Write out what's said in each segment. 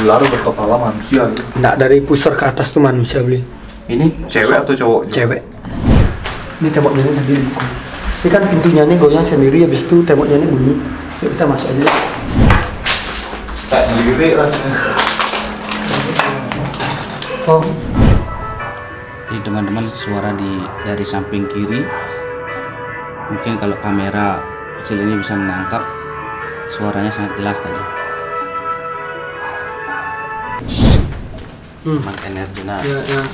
ular berkepala manusia gitu. Enggak, dari pusar ke atas tuh manusia beli. Ini cewek atau cowok? Cewek. Ini temboknya ini tadi. Ini kan pintunya nih goyang sendiri, habis itu temboknya ini bunyi. Yuk kita masuk aja. Kayak sendiri rasanya. Oh. Jadi teman-teman, suara dari samping kiri. Mungkin kalau kamera kecil ini bisa menangkap, suaranya sangat jelas tadi. Energinya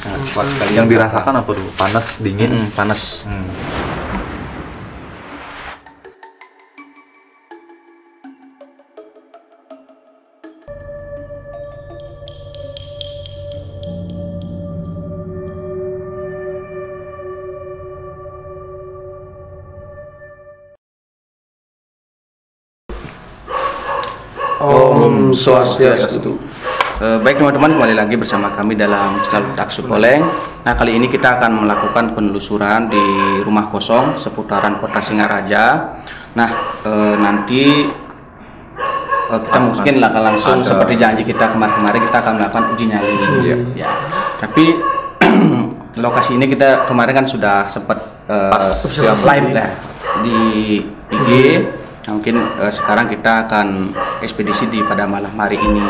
sangat kuat sekali. Yang dirasakan apa dulu? Panas, dingin, panas. Om Swastiastu. Baik teman-teman, kembali lagi bersama kami dalam channel Daksu Poleng. Nah, kali ini kita akan melakukan penelusuran di rumah kosong seputaran Kota Singaraja. Nah, nanti kita mungkin akan langsung seperti janji kita kemarin kita akan melakukan uji nyali. Ya. Tapi lokasi ini kita kemarin kan sudah sempat live lah di IG. Nah, mungkin sekarang kita akan ekspedisi pada malam hari ini.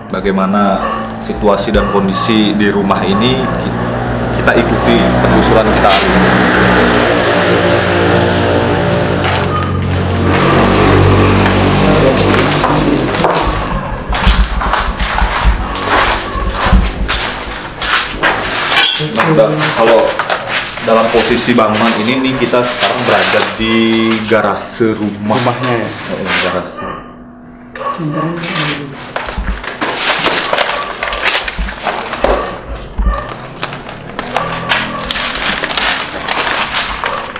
Bagaimana situasi dan kondisi di rumah ini, kita ikuti penelusuran kita. Kalau dalam posisi bangunan ini nih, kita sekarang berada di garasi rumahnya ya. Garasi.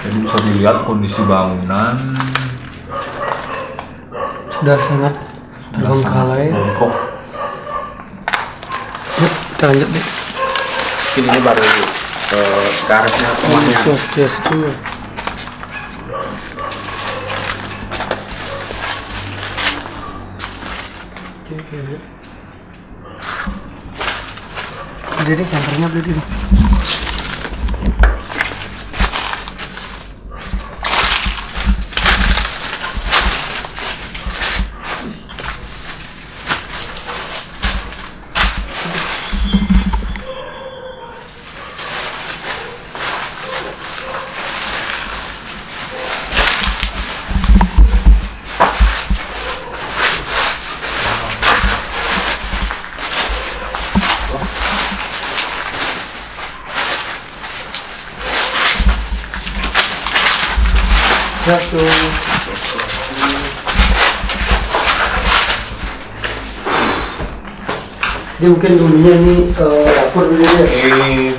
Jadi bisa dilihat kondisi bangunan Sudah sangat terbengkalai. bongkok. Yuk kita lanjut deh. Ini baru garasnya rumahnya. Om Swastiastu. Oke. Jadi senternya beli ini. Satu. Dia mungkin dulunya ini dapur dulu ya. Ini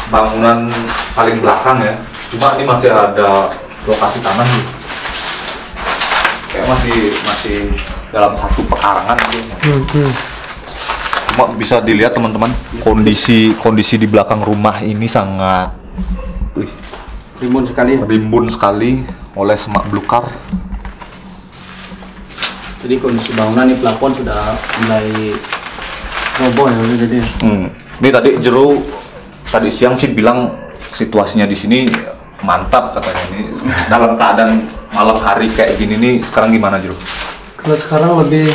bangunan paling belakang ya. Cuma ini masih ada lokasi tanah nih. Kayak masih dalam satu pekarangan gitu. Cuma bisa dilihat teman-teman, kondisi di belakang rumah ini sangat rimbun sekali oleh semak belukar. Jadi kondisi bangunan ini, plafon sudah mulai roboh ya. Jadi Ini tadi siang sih bilang situasinya di sini mantap katanya. Ini dalam keadaan malam hari kayak gini nih, sekarang gimana Jero? Kalau sekarang lebih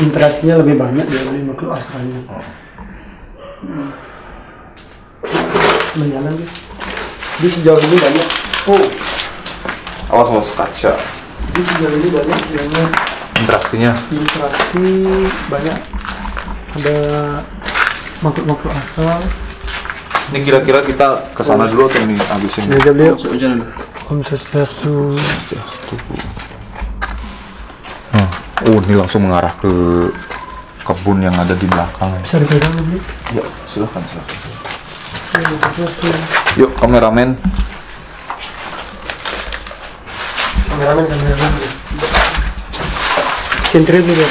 interaksinya lebih banyak dari makhluk astralnya. Menjalan deh. Jadi sejauh ini banyak. Awas kaca. Jadi sejauh ini banyak yang Interaksi banyak. Ada makhluk astral. Ini kira-kira kita kesana dulu atau ini habisin? Ini aja beliau. masuk aja dulu. Om Swastiastu. Ini langsung mengarah ke kebun yang ada di belakang. Bisa dipegang dulu. Ya, silakan. Yuk kameramen. Sentri dulu ya.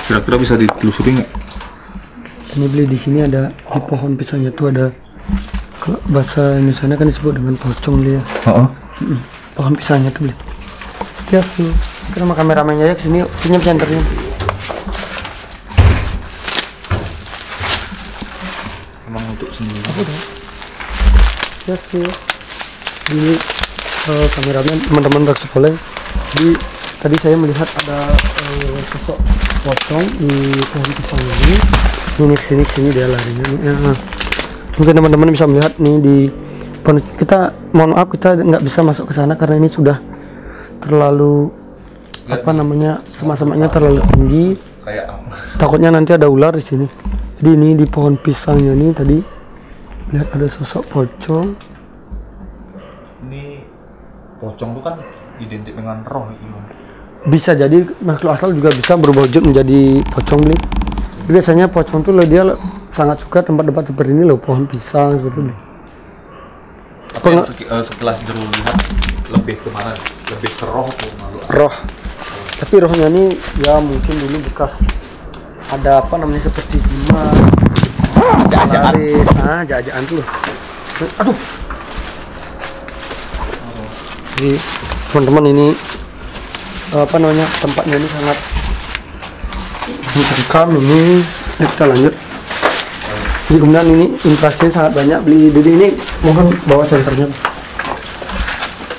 Kira-kira bisa ditelusuri nggak? Ini beli di sini ada di pohon pisangnya tuh ada, kalau bahasa Indonesia kan disebut dengan pocong dia. Heeh. Pohon pisangnya tuh beli. Setiap tuh Kita sama kameramennya ya kesini, senyum senternya. Emang untuk sendiri. Ya sih. Di kameramen teman-teman Daksu Poleng. Jadi tadi saya melihat ada sosok pocong di pohon pisang ini. Ini kesini dia larinya. Mungkin teman-teman bisa melihat nih di pohon. Kita mohon maaf kita nggak bisa masuk ke sana karena ini sudah terlalu semak-semaknya terlalu tinggi. Kayak Takutnya nanti ada ular di sini. Jadi ini di pohon pisangnya ini tadi lihat ada sosok pocong. ini pocong tuh kan identik dengan roh itu. Bisa jadi makhluk asal juga bisa berubah wujud menjadi pocong nih. Biasanya pocong tuh dia sangat suka tempat-tempat seperti ini loh, pohon pisang seperti ini. Tapi yang sekilas Jero lihat lebih kemana? Lebih ke roh atau makhluk? Roh. Tapi rohnya ini ya mungkin dulu bekas ada apa namanya seperti jimat. Jajaan tuh loh. Aduh. Jadi teman-teman ini apa namanya tempatnya ini sangat mencekam ini. Ya, kita lanjut. Jadi kemudian ini inflasinya sangat banyak. Beli Didi ini mohon bawa senternya.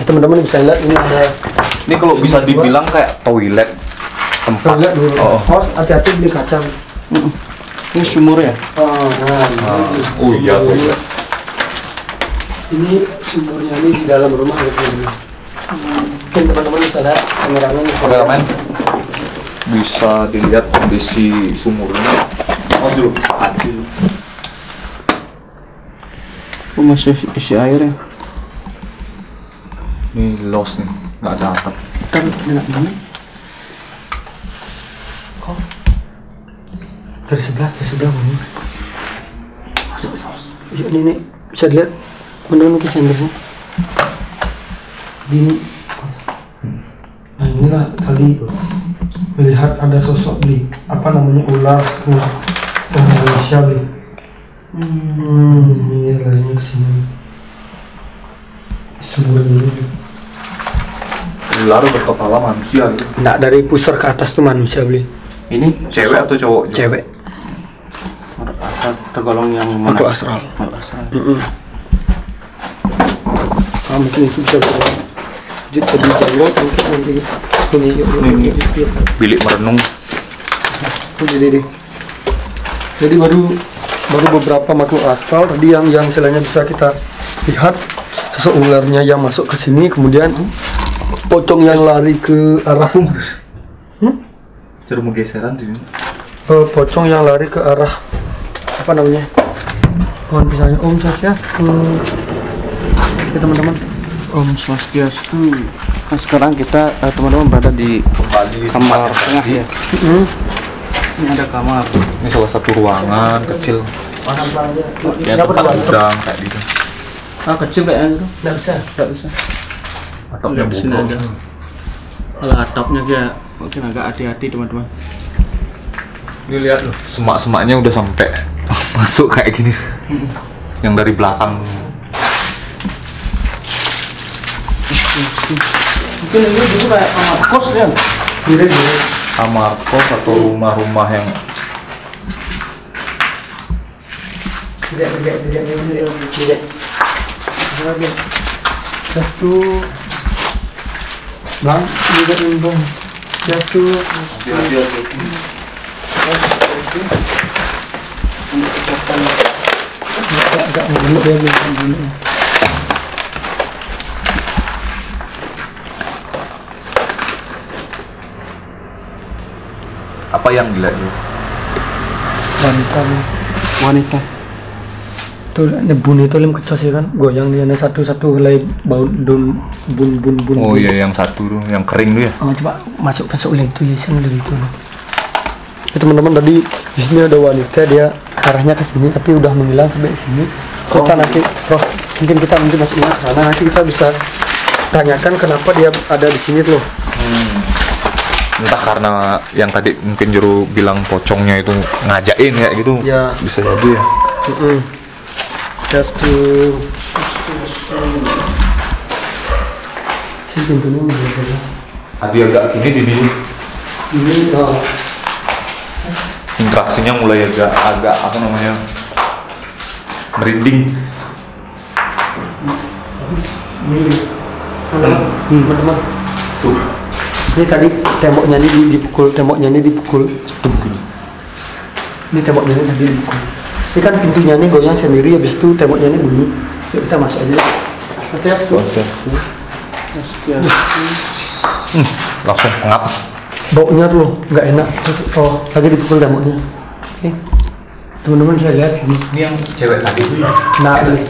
Teman-teman bisa lihat ini ada. Ini kalau bisa dibilang kayak toilet tempat. Lihat dulu. Oh, hati-hati beli kacang. Ini sumur ya? Oh iya toilet. Ini sumurnya ini di dalam rumah gitu. Mungkin teman-teman bisa lihat kameramen. Bisa dilihat kondisi sumurnya. Oh sudah kecil. Oh, masih isi air ya? Ini los nih, nggak ada atap. Kan enak banget. Oh. Dari sebelah mana? Masuk. Ya, ini bisa dilihat. Teman-teman mungkin sendernya. Nah inilah tadi melihat ada sosok di apa namanya ular setengah manusia beli. Ini larinya ke sini. Sumur ini. Ular berkepala manusia gitu. Nggak, dari pusar ke atas tuh manusia beli. Ini Cewek atau cowok? Cewek. asal tergolong yang mana? Atau astral. Astral. Mungkin itu bisa jadi jalur mungkin nanti ini Bilik merenung. Jadi baru beberapa makhluk astral tadi yang istilahnya bisa kita lihat sosok ularnya yang masuk ke sini, kemudian pocong yang lari ke arah Jarum geseran di sini. pocong yang lari ke arah apa namanya pohon pisangnya. Om Swastiastu. Oke teman-teman, Om Swastiastu. Nah sekarang kita teman-teman berada di kamar tengah ya. Ini ada kamar. Ini salah satu ruangan kecil. Ya tempat gudang kayak gitu. Kecil kayaknya itu. nggak bisa. Atapnya Di sini bobrok. ada. Kalau atapnya dia mungkin agak hati-hati teman-teman. Ini lihat loh, semak-semaknya udah sampai masuk kayak gini. Yang dari belakang. Mungkin ini dulu kayak kamar kos ya. Mirip. Kamar kos atau rumah-rumah yang Tidak. Satu. Bang, tidak limbung. Satu. Agak menggulung dia belum. apa yang dilihat lu? Wanita tuh nebun itu lem kecil sih kan goyang dia satu helai bau bun. Oh iya yang satu tuh, yang kering tuh ya. Coba masuk lem tuh ya sini dari itu. Ya, teman-teman tadi di sini ada wanita, dia arahnya ke sini tapi udah menghilang sampai sini. Kita nanti mungkin kita masuknya ke sana, nanti kita bisa tanyakan kenapa dia ada di sini loh. Entah karena yang tadi mungkin Jero bilang pocongnya itu ngajakin kayak gitu Ya. bisa jadi ya. Just to si pintunya agak gini di sini. Ini Interaksinya mulai agak apa namanya, merinding. Teman-teman. Tuh. Ini tadi temboknya ini dipukul, Ini temboknya ini tadi dipukul. Ini kan pintunya ini goyang sendiri, habis itu temboknya ini bunyi. Yuk kita masuk aja. Langsung pengap. Baunya tuh nggak enak. Oh, lagi dipukul temboknya. Oke. Teman-teman saya lihat sini. Ini yang cewek tadi. Nah ini.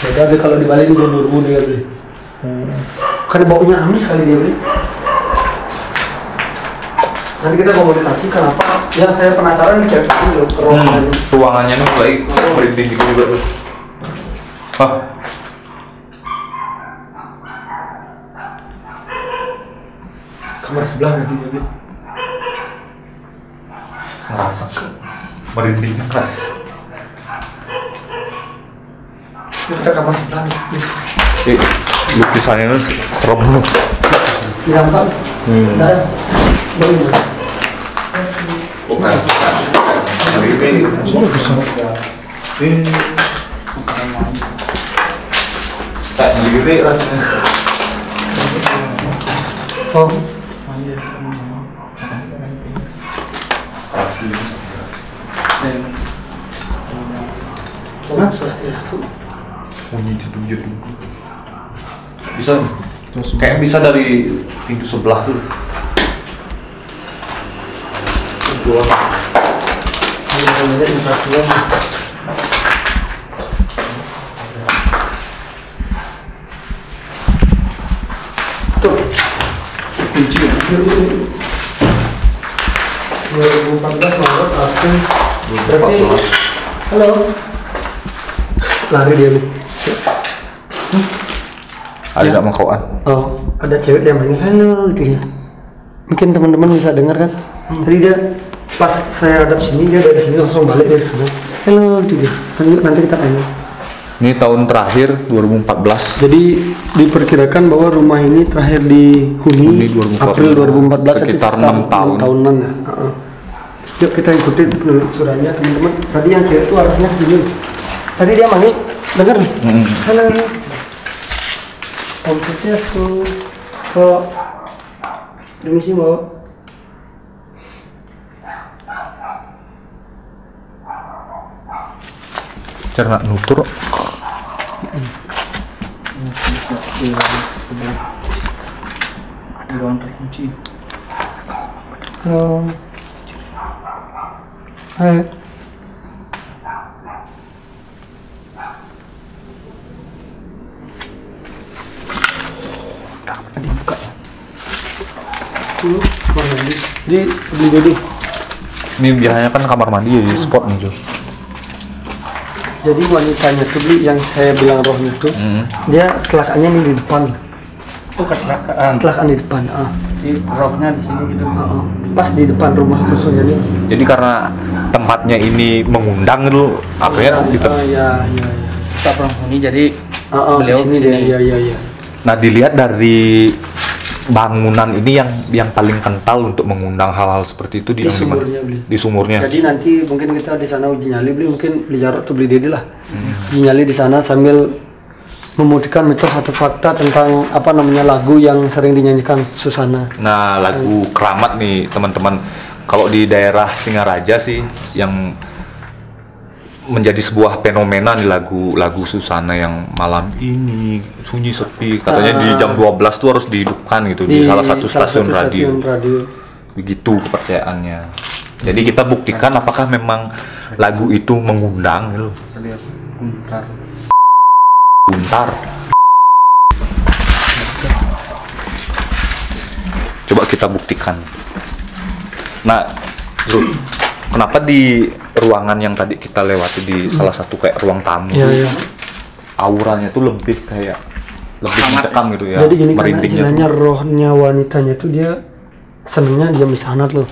Jadi kalau di Bali ini udah 2000 dia beli. Karena baunya amis sekali dia beli. Nanti kita komunikasi kenapa? Yang saya penasaran di cewek ini loh, ruangannya. Ruangannya nih mulai merinding gitu juga tuh. Kamar sebelah nanti dia beli. Ngerasa merindingnya keras. Ini kita kamar sebelah nih. Lukisannya itu serem loh. Gampang. Nah, boleh. Bukan. Ini sudah bisa. Ini kayak sendiri rasanya. Oh. Nah, swastiastu. Bunyi jeduk-jeduk. Bisa, kayak bisa dari pintu sebelah tuh. Tuh, kunci. 2014 Maret asli. Berarti, halo. Lari dia nih. Ada nggak mengkauan? Oh, ada cewek dia manggil halo gitu ya. Mungkin teman-teman bisa dengar kan? Tadi dia pas saya hadap sini, dia dari sini langsung balik dari sana. Halo gitu dia. Nanti kita tanya. Ini tahun terakhir 2014. Jadi diperkirakan bahwa rumah ini terakhir dihuni April 2014, sekitar 6 tahun. Tahunan ya. Yuk kita ikutin penelusurannya teman-teman. Tadi yang cewek itu arahnya ke sini. Tadi dia manggil, dengar nih. Halo. Komputernya tuh kok permisi mau Cernak nutur. Ada ruang terkunci. halo. Hai. Dibuka. Kamar mandi. Jadi Ini biasanya kan kamar mandi ya, di spot nih, Jo. Jadi wanitanya tuh beli yang saya bilang rohnya tuh, dia kecelakaannya ini di depan. Oh, kecelakaan. Kecelakaan di depan. Di rohnya di sini gitu. Pas di depan rumah khususnya nih. Jadi karena tempatnya ini mengundang dulu, akhirnya Iya. Kita penghuni jadi Beliau sini dia. Iya. Nah, dilihat dari bangunan ini yang paling kental untuk mengundang hal-hal seperti itu Di yang dimana? sumurnya, Bli. Di sumurnya. Jadi nanti mungkin kita di sana uji nyali beli, mungkin beli Jarot tuh beli Dedi lah. Uji nyali di sana sambil membuktikan mitos atau fakta tentang apa namanya lagu yang sering dinyanyikan Susana. Nah, lagu Keramat nih teman-teman. Kalau di daerah Singaraja sih yang menjadi sebuah fenomena nih lagu Susana yang malam ini sunyi sepi, katanya di jam 12 tuh harus dihidupkan gitu di salah satu stasiun radio. Begitu kepercayaannya. Jadi kita buktikan apakah memang lagu itu mengundang gitu. Buntar. Coba kita buktikan. Nah, Zul, kenapa di ruangan yang tadi kita lewati di salah satu kayak ruang tamu, auranya tuh lebih mencekam gitu ya. Jadi gini, karena istilahnya rohnya wanitanya tuh dia senangnya diam di sana loh.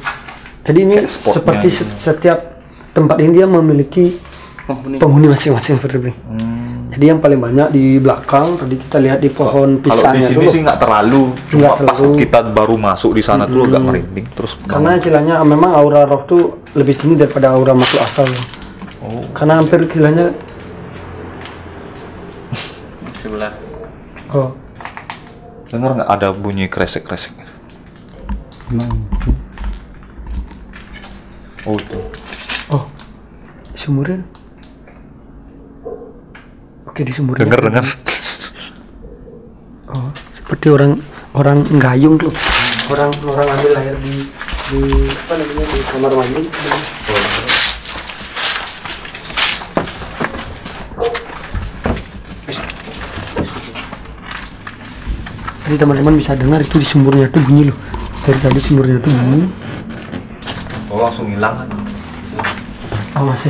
Jadi ini seperti setiap tempat ini dia memiliki penghuni masing-masing seperti ini. Jadi yang paling banyak di belakang tadi kita lihat di pohon Kalau di pisangnya sini dulu. sih nggak terlalu, cuma Nggak pas terlalu. kita baru masuk di sana tuh agak merinding. Terus Karena istilahnya memang aura roh tuh lebih tinggi daripada aura makhluk asal. oh, Karena hampir istilahnya Sebelah. oh dengar nggak ada bunyi kresek-kresek? Oh tuh. oh sumurnya. Oke di sumurnya. Dengar. Oh seperti orang gayung tuh. Orang ambil air di apa namanya di kamar mandi. Jadi teman-teman bisa dengar itu di sumurnya tuh bunyi loh. Dari tadi sumurnya tuh bunyi. Oh langsung hilang kan? Oh masih.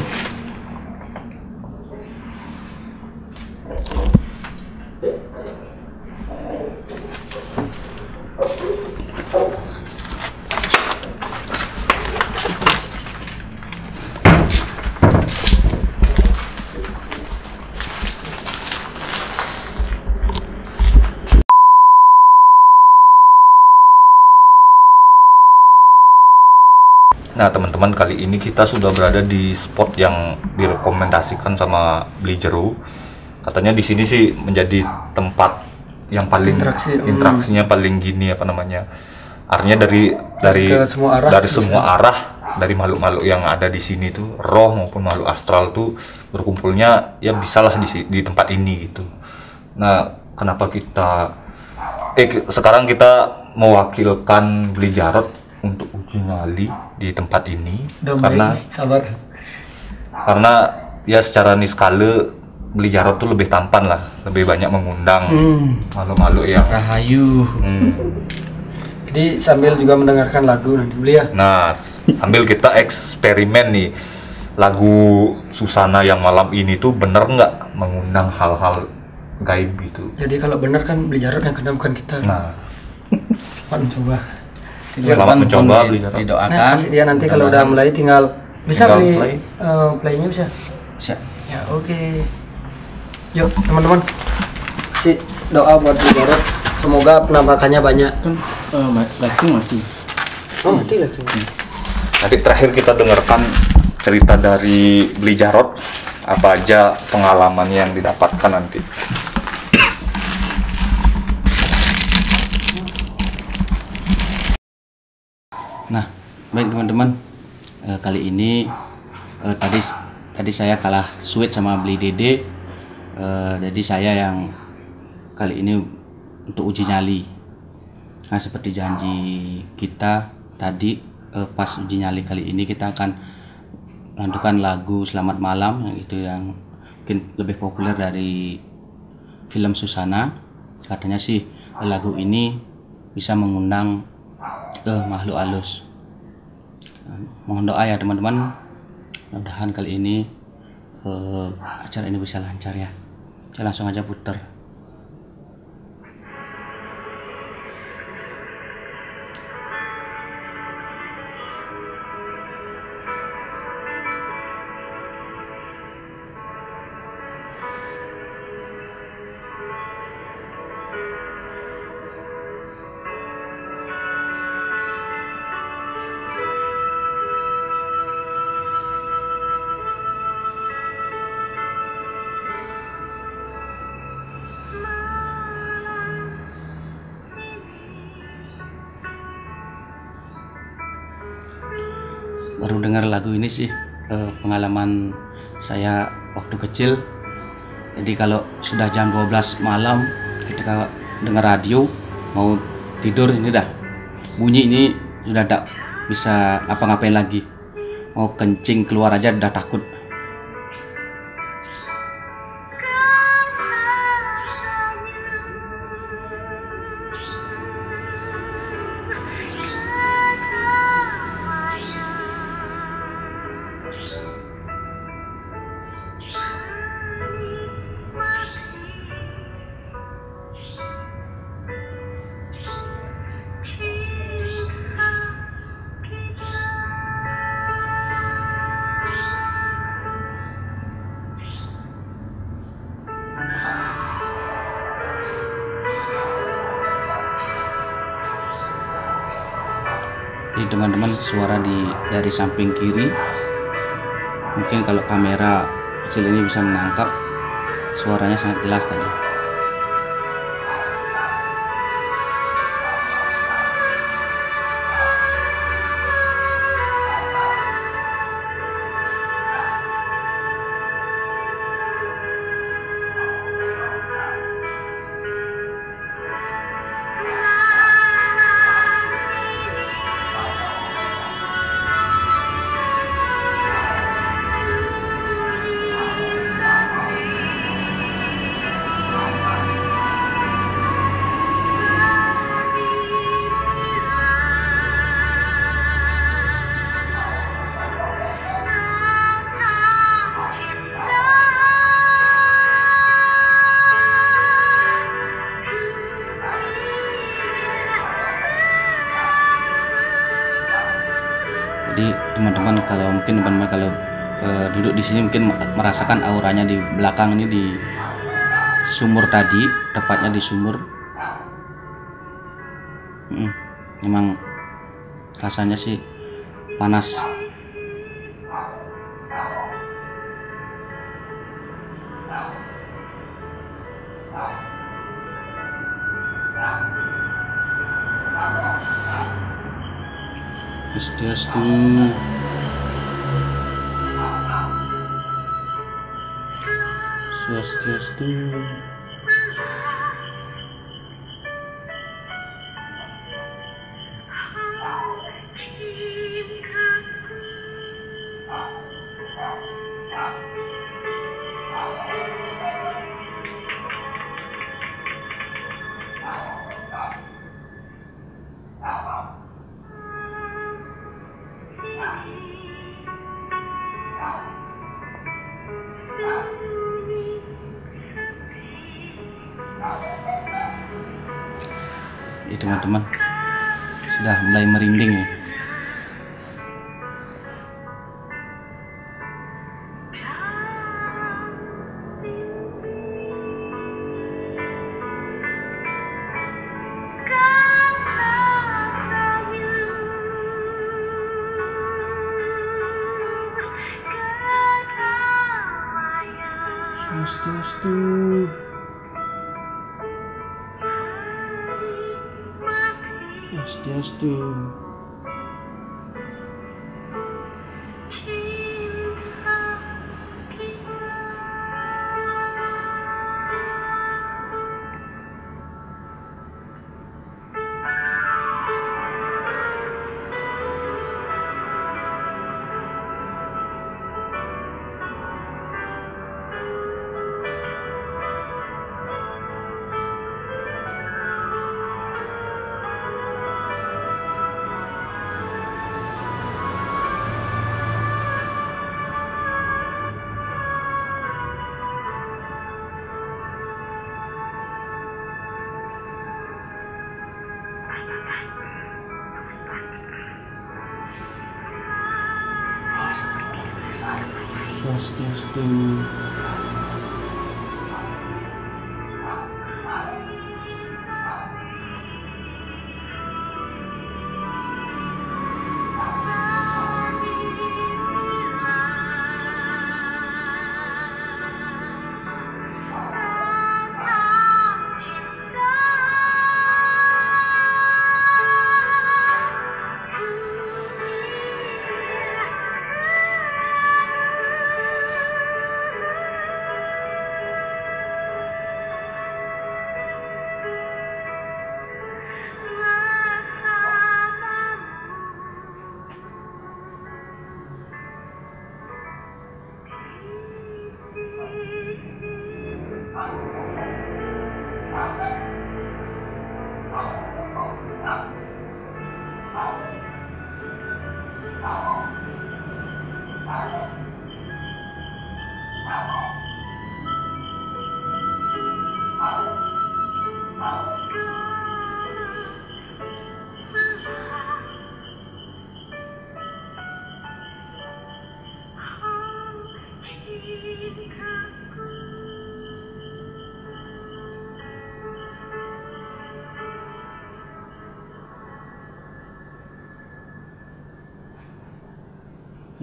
Nah teman-teman, kali ini kita sudah berada di spot yang direkomendasikan sama Beli Jeruk. Katanya di sini sih menjadi tempat yang paling interaksinya paling gini apa namanya. Artinya dari semua arah dari makhluk-makhluk yang ada di sini tuh, roh maupun makhluk astral tuh berkumpulnya ya bisalah di tempat ini gitu. Nah, kenapa kita sekarang kita mewakilkan Beli Jarot untuk uji nyali di tempat ini karena ya secara niskala Beli Jarot tuh lebih tampan lah, lebih banyak mengundang makhluk-makhluk yang Rahayu. Jadi sambil juga mendengarkan lagu nanti beli ya. Nah, sambil kita eksperimen nih, lagu Susana yang malam ini tuh bener nggak mengundang hal-hal gaib gitu. Jadi kalau benar kan Beli Jarot yang kena bukan kita. Nah, Selamat mencoba. selamat mencoba Beli Jarot. Didoakan. Nah, pasti dia nanti kalau udah mulai tinggal bisa Tinggal beli play. playnya bisa. Siap. Ya oke. Yuk teman-teman, kasih doa buat Beli Jarot. Semoga penampakannya banyak. Mati. Oh mati lagi. Nanti terakhir kita dengarkan cerita dari Beli Jarot, apa aja pengalaman yang didapatkan nanti. Nah, baik teman-teman, kali ini tadi saya kalah sweet sama Beli Dede, jadi saya yang kali ini untuk uji nyali. Nah, seperti janji kita tadi, pas uji nyali kali ini kita akan melantunkan lagu Selamat Malam yang mungkin lebih populer dari film Susana. Katanya sih lagu ini bisa mengundang makhluk halus. Mohon doa ya teman-teman, mudah-mudahan kali ini acara ini bisa lancar ya. Saya langsung aja putar. Baru dengar lagu ini sih, pengalaman saya waktu kecil. Jadi kalau sudah jam 12 malam ketika dengar radio mau tidur, ini dah bunyi ini sudah tak bisa apa-ngapain lagi. Mau kencing keluar aja udah takut. Jadi teman-teman, suara dari samping kiri, mungkin kalau kamera kecil ini bisa menangkap, suaranya sangat jelas tadi. Jadi teman-teman kalau duduk di sini mungkin merasakan auranya di belakang ini, di sumur tadi, tepatnya di sumur. Memang rasanya sih panas. Swastiastu. Swastiastu. Jadi teman-teman, sudah mulai merinding ya. Swastiastu. Swastiastu. Swastiastu.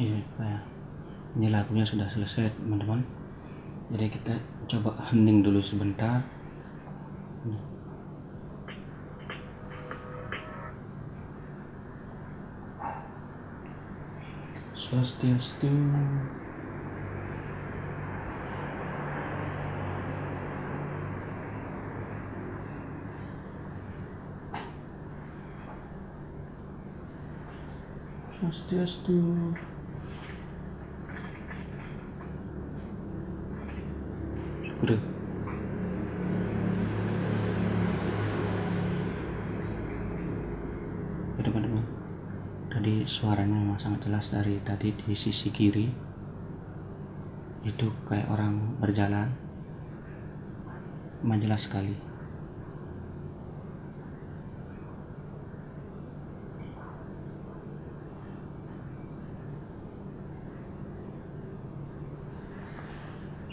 Iya, kayak ini lagunya sudah selesai teman-teman. Jadi kita coba hening dulu sebentar. Swastiastu. Swastiastu. Syukur. Ya, teman-teman. Tadi suaranya memang sangat jelas dari tadi di sisi kiri. Itu kayak orang berjalan. Memang jelas sekali.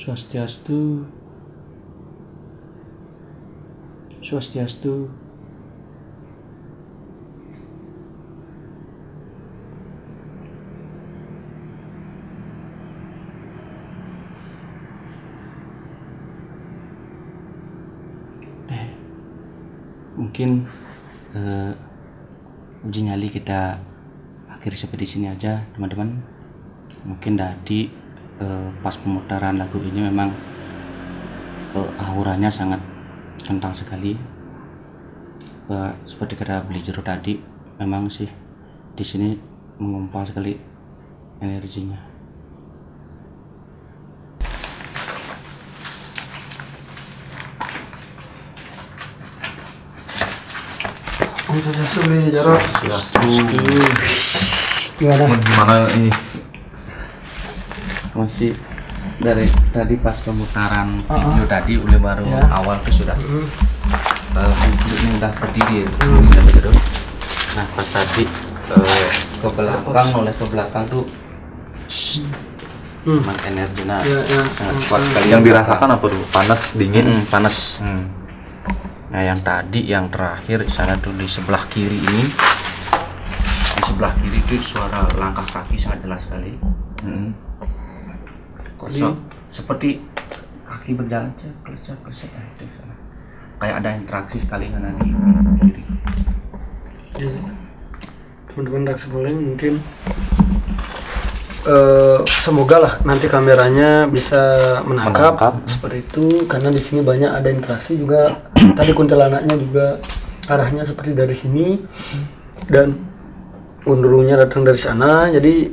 Swastiastu. Swastiastu. Mungkin uji nyali kita akhiri sampai di sini aja teman-teman. Mungkin tadi pas pemutaran lagu ini memang auranya sangat centang sekali. Seperti kata Beli Jero tadi, memang sih di sini mengumpal sekali energinya. Gimana ini? Masih dari tadi pas pemutaran video tadi udah baru awal tuh sudah ini udah berdiri sudah begitu. Nah pas tadi ke belakang tuh memang energinya sangat kuat sekali. Yang dirasakan apa tuh? Panas, dingin? Panas. Nah yang tadi yang terakhir di sana tuh di sebelah kiri ini, di sebelah kiri itu suara langkah kaki sangat jelas sekali. Kosong seperti kaki berjalan cek kayak ada interaksi sekali kan di kiri. Teman-teman Dax Poleng mungkin semoga lah nanti kameranya bisa menangkap seperti itu, karena di sini banyak ada interaksi juga. Tadi kuntilanaknya juga arahnya seperti dari sini dan gundurunya datang dari sana. Jadi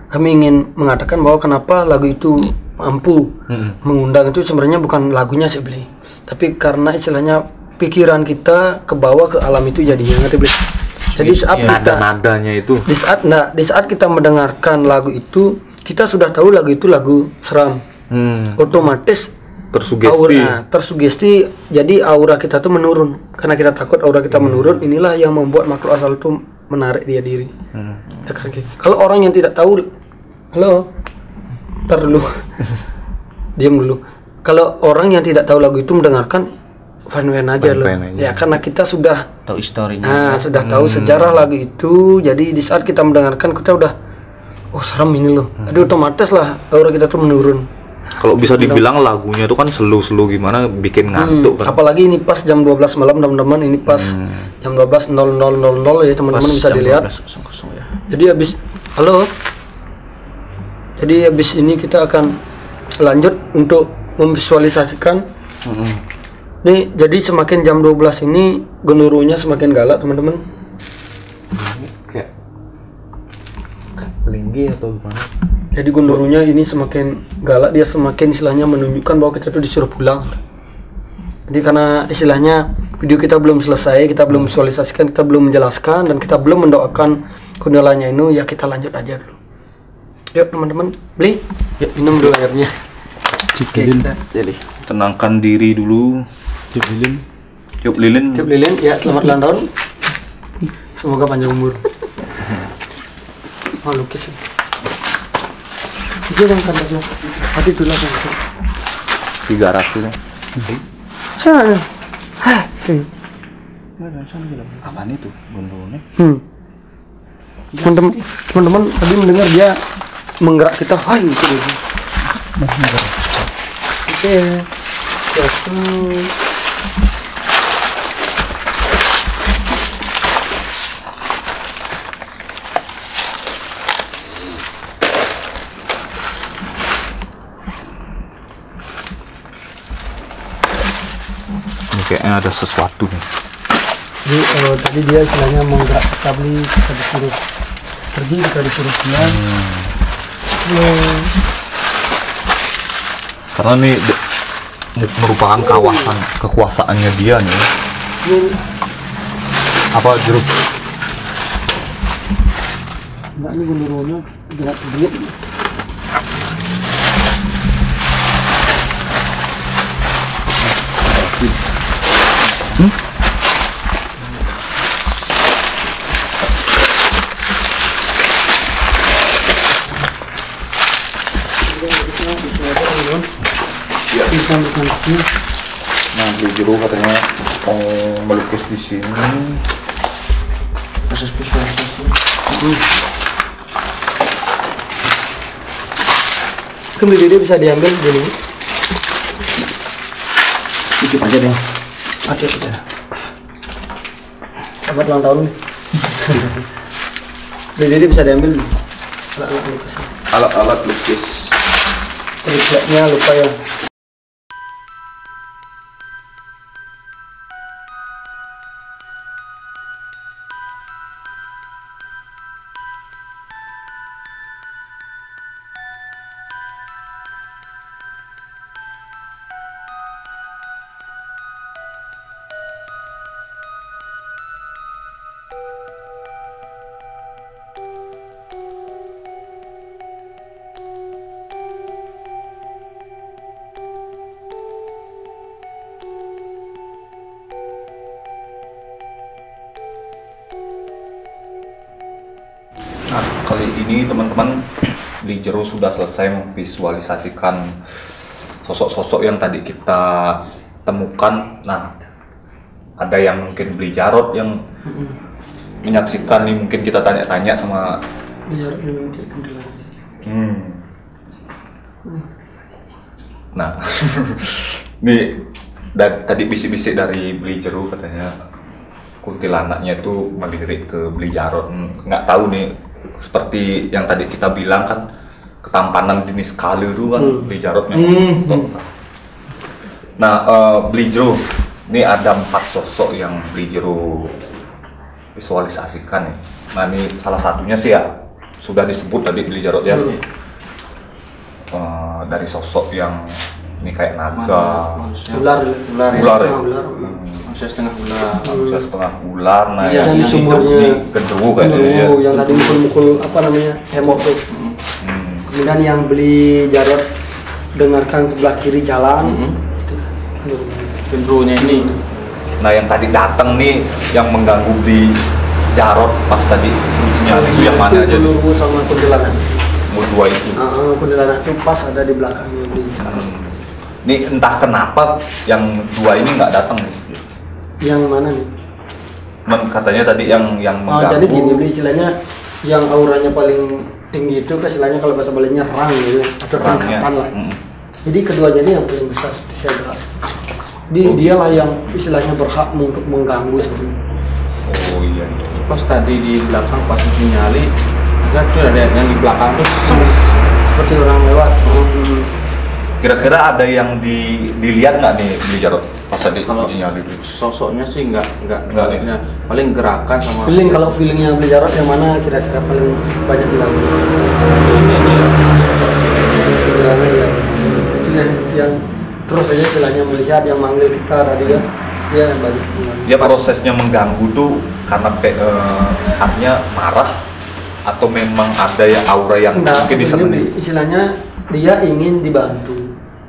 kami ingin mengatakan bahwa kenapa lagu itu mampu mengundang itu sebenarnya bukan lagunya sih Beli, tapi karena istilahnya pikiran kita ke bawah ke alam itu jadinya, ngerti Beli? Jadi saat kita nadanya itu di saat kita mendengarkan lagu itu, kita sudah tahu lagu itu lagu seram. Otomatis tersugesti, jadi aura kita tuh menurun. Karena kita takut aura kita menurun, inilah yang membuat makhluk asal itu menarik dia diri. Kalau orang yang tidak tahu, halo, tar dulu, diam dulu. Kalau orang yang tidak tahu lagu itu mendengarkan, fine-fine aja loh. Ya karena kita sudah tahu historinya. Sudah tahu sejarah lagu itu. Jadi di saat kita mendengarkan, kita udah serem ini loh. Jadi otomatis lah aura kita tuh menurun. Kalau bisa dibilang lagunya itu kan slow gimana, bikin ngantuk kan. Apalagi ini pas jam 12 malam teman-teman, ini pas jam 12.00 ya teman-teman bisa dilihat. 12.00 ya. Jadi habis ini kita akan lanjut untuk memvisualisasikan. Nih, jadi semakin jam 12 ini gemuruhnya semakin galak teman-teman. Kayak linggi atau gimana? Jadi gemuruhnya ini semakin galak, dia semakin istilahnya menunjukkan bahwa kita tuh disuruh pulang. Jadi karena istilahnya video kita belum selesai, kita belum visualisasikan, kita belum menjelaskan, dan kita belum mendoakan kundalanya ini, ya kita lanjut aja dulu. Yuk teman-teman, Beli, yuk minum dulu airnya. Jadi Tenangkan diri dulu. Tiup lilin. Ya, selamat ulang tahun. Semoga panjang umur. Lukis. Itu yang kantornya. Hati dulu kan. Di garasi lah. Sana. apaan itu bundulnya? Teman-teman tadi mendengar dia menggerak kita, hai gitu. Oke. Kayaknya ada sesuatu nih. Jadi tadi dia istilahnya menggerak kita beli, kita disuruh pergi, kita disuruh pulang. Karena ini merupakan kawasan kekuasaannya dia nih. Apa jeruk? Enggak, ini genderuwonya gerak sedikit. Nah, Beli Jero katanya mau melukis di sini. Proses visualisasi. Kemudian dia bisa diambil dulu. Dikit aja deh. Oke, sudah. Selamat ulang tahun. Jadi bisa diambil alat-alat lukis. Alat-alat lukis. Triknya lupa ya. Nah, kali ini teman-teman Beli Jero sudah selesai memvisualisasikan sosok-sosok yang tadi kita temukan. Nah, ada yang mungkin Beli Jarot yang menyaksikan nih, mungkin kita tanya-tanya sama Nah, nih tadi bisik-bisik dari Beli Jero katanya kuntilanaknya itu melirik ke Beli Jarot. Nggak tahu nih, seperti yang tadi kita bilang kan, ketampanan dini sekali itu kan Beli Jarot memang top. Nah, Beli Jero ini ada 4 sosok yang Beli Jero visualisasikan nih. Nah, ini salah satunya sih ya sudah disebut tadi Beli Jarot ya. Dari sosok yang ini kayak naga, Ular ya. Manusia setengah ular. Manusia setengah ular. Nah, yang yang hidup di genderuwo kayaknya ya. yang tadi mukul-mukul apa namanya, hemok tuh. Kemudian yang Beli Jarot dengarkan sebelah kiri jalan. Genderuwonya ini. Nah, yang tadi datang nih yang mengganggu Beli Jarot pas tadi nyari itu yang mana aja tuh? Genderuwo sama kuntilanak. Dua itu. Kuntilanak itu pas ada di belakangnya Beli. Ini entah kenapa yang 2 ini nggak datang nih. Yang mana nih? Katanya tadi yang mengganggu. Jadi gini Beli, istilahnya yang auranya paling tinggi itu kan istilahnya kalau bahasa Balinya rang gitu, atau rangkatan lah. Jadi keduanya ini yang paling besar seperti saya jelas. Dialah yang istilahnya berhak untuk mengganggu sebenarnya. Oh iya. Pas tadi di belakang pas nyali, kan tuh ada yang di belakang tuh Seperti orang lewat. Kira-kira ada yang dilihat nggak nih Beli Jarot pas tadi kalau nyali itu? sosoknya sih enggak Nggak, ya? ya. Paling gerakan sama Kalau feelingnya Beli Jarot yang mana kira-kira paling banyak diganggu? Yang terus aja istilahnya melihat, yang manggil kita tadi ya, dia yang banyak diganggu. Ya, prosesnya mengganggu tuh karena artinya marah atau memang ada ya aura yang mungkin di sana nih? Istilahnya dia ingin dibantu,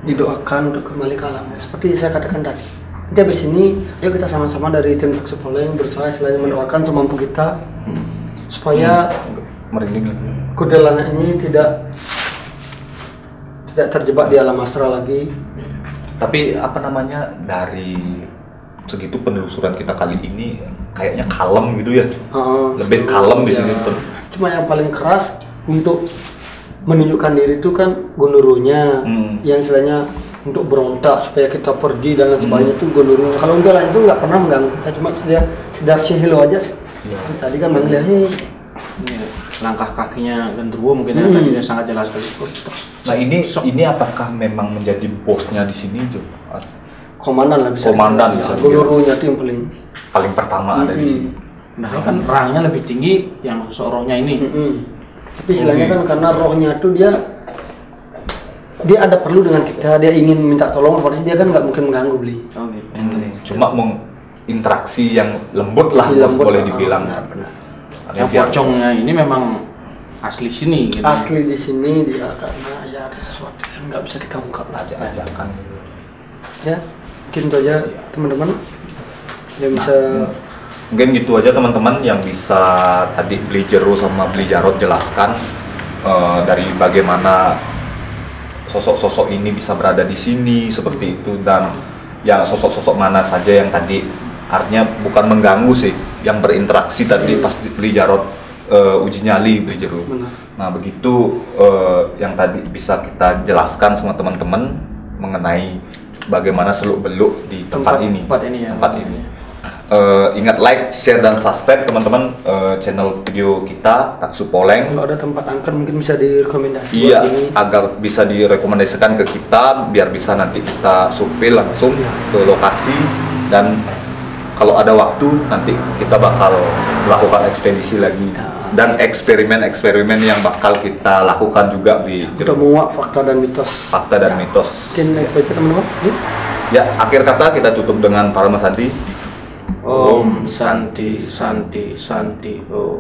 didoakan untuk kembali ke alam. Seperti saya katakan tadi. Nanti habis ini, ayo kita sama-sama dari tim Taksi Poleng berusaha istilahnya mendoakan semampu kita supaya Merinding. kuntilanak ini tidak terjebak di alam astral lagi. Tapi apa namanya, dari segitu penelusuran kita kali ini kayaknya kalem gitu ya. Lebih kalem di sini. Cuma yang paling keras untuk menunjukkan diri itu kan gondorunya, yang istilahnya untuk berontak supaya kita pergi dan lain sebagainya itu gondorunya. Kalau enggak lain itu nggak pernah mengganggu kita, cuma sekedar say hello aja. Tadi kan manggil ini langkah kakinya genderuwo mungkin tadi sangat jelas sekali. Nah ini apakah memang menjadi bosnya di sini tuh? Komandan lah bisa. Komandan bisa. Gondorunya itu yang paling pertama ada di sini. Nah kan rangnya lebih tinggi yang rohnya ini. Tapi istilahnya kan karena rohnya itu dia ada perlu dengan kita, dia ingin minta tolong, harus dia kan nggak mungkin mengganggu beli. Cuma interaksi yang lembut lah, boleh dibilang. Benar. Yang pocongnya ini memang asli sini. Gitu. Asli di sini dia karena ya ada sesuatu yang nggak bisa kita ungkap lah. Ajakan. Ya, mungkin itu aja teman-teman yang bisa. Mungkin gitu aja teman-teman yang bisa tadi Beli Jero sama Beli Jarot jelaskan dari bagaimana sosok-sosok ini bisa berada di sini seperti itu, dan ya sosok-sosok mana saja yang tadi artinya bukan mengganggu sih, yang berinteraksi tadi pas Beli Jarot uji nyali Beli Jero. Nah begitu yang tadi bisa kita jelaskan sama teman-teman mengenai bagaimana seluk-beluk di tempat ini. Ingat like, share, dan subscribe teman-teman channel video kita Taksu Poleng. Kalau ada tempat angker mungkin bisa direkomendasikan. Iya, agar bisa direkomendasikan ke kita biar bisa nanti kita survei langsung ke lokasi, dan kalau ada waktu nanti kita bakal melakukan ekspedisi lagi dan eksperimen yang bakal kita lakukan juga di Jero. Menguak fakta dan mitos. Mungkin itu aja teman-teman. Ya, akhir kata kita tutup dengan Parama Santi. Om Santi Santi Santi Om.